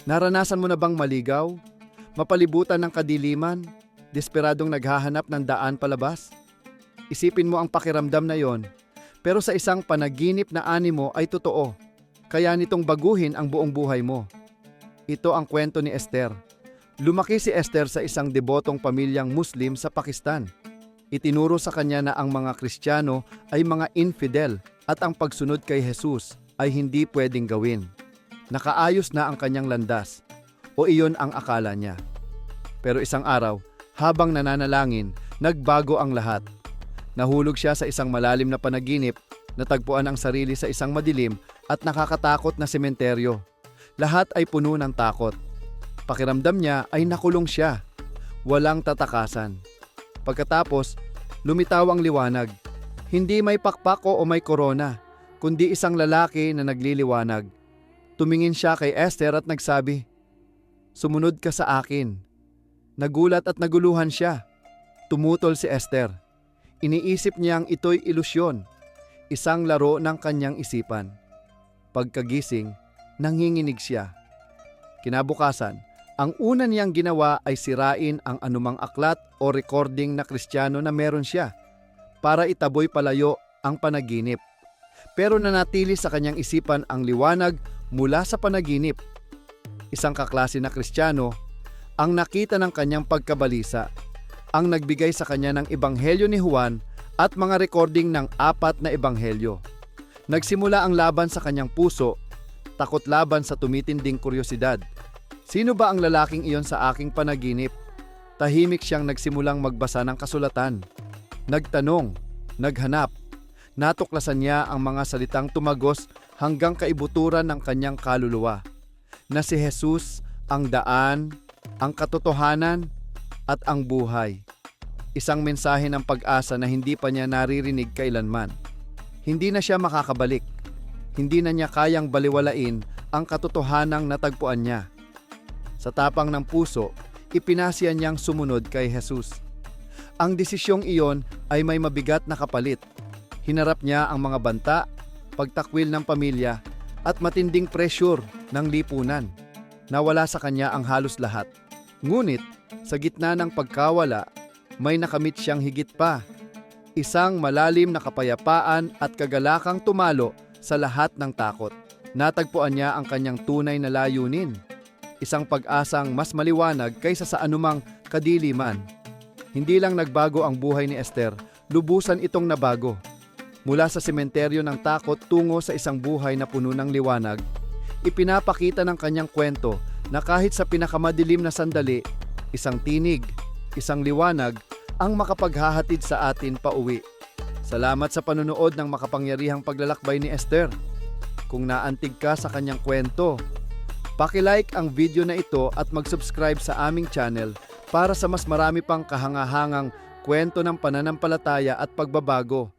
Naranasan mo na bang maligaw? Mapalibutan ng kadiliman? Desperadong naghahanap ng daan palabas? Isipin mo ang pakiramdam na yon, pero sa isang panaginip na animo ay totoo. Kaya nitong baguhin ang buong buhay mo. Ito ang kwento ni Esther. Lumaki si Esther sa isang debotong pamilyang Muslim sa Pakistan. Itinuro sa kanya na ang mga Kristiyano ay mga infidel at ang pagsunod kay Jesus ay hindi pwedeng gawin. Nakaayos na ang kanyang landas, o iyon ang akala niya. Pero isang araw, habang nananalangin, nagbago ang lahat. Nahulog siya sa isang malalim na panaginip, natagpuan ang sarili sa isang madilim at nakakatakot na sementeryo. Lahat ay puno ng takot. Pakiramdam niya ay nakulong siya. Walang tatakasan. Pagkatapos, lumitaw ang liwanag. Hindi may pakpak o may korona, kundi isang lalaki na nagliliwanag. Tumingin siya kay Esther at nagsabi, "Sumunod ka sa akin." Nagulat at naguluhan siya. Tumutol si Esther. Iniisip niyang ito'y ilusyon, isang laro ng kanyang isipan. Pagkagising, nanginginig siya. Kinabukasan, ang una niyang ginawa ay sirain ang anumang aklat o recording na Kristiyano na meron siya para itaboy palayo ang panaginip. Pero nanatili sa kanyang isipan ang liwanag mula sa panaginip. Isang kaklase na Kristiyano ang nakita ng kanyang pagkabalisa, ang nagbigay sa kanya ng ebanghelyo ni Juan at mga recording ng 4 na ebanghelyo. Nagsimula ang laban sa kanyang puso, takot laban sa tumitinding kuryosidad. Sino ba ang lalaking iyon sa aking panaginip? Tahimik siyang nagsimulang magbasa ng kasulatan. Nagtanong, naghanap. Natuklasan niya ang mga salitang tumagos hanggang kaibuturan ng kanyang kaluluwa. Na si Jesus ang daan, ang katotohanan, at ang buhay. Isang mensahe ng pag-asa na hindi pa niya naririnig kailanman. Hindi na siya makakabalik. Hindi na niya kayang baliwalain ang katotohanang natagpuan niya. Sa tapang ng puso, ipinasya niyang sumunod kay Jesus. Ang desisyong iyon ay may mabigat na kapalit. Hinarap niya ang mga banta, pagtakwil ng pamilya, at matinding pressure ng lipunan. Nawala sa kanya ang halos lahat. Ngunit, sa gitna ng pagkawala, may nakamit siyang higit pa. Isang malalim na kapayapaan at kagalakang tumalo sa lahat ng takot. Natagpuan niya ang kanyang tunay na layunin. Isang pag-asang mas maliwanag kaysa sa anumang kadiliman. Hindi lang nagbago ang buhay ni Esther, lubusan itong nabago. Mula sa sementeryo ng takot tungo sa isang buhay na puno ng liwanag, ipinapakita ng kanyang kwento na kahit sa pinakamadilim na sandali, isang tinig, isang liwanag ang makapaghahatid sa atin pauwi. Salamat sa panonood ng makapangyarihang paglalakbay ni Esther. Kung naantig ka sa kanyang kwento, paki-like ang video na ito at mag-subscribe sa aming channel para sa mas marami pang kahangahangang kwento ng pananampalataya at pagbabago.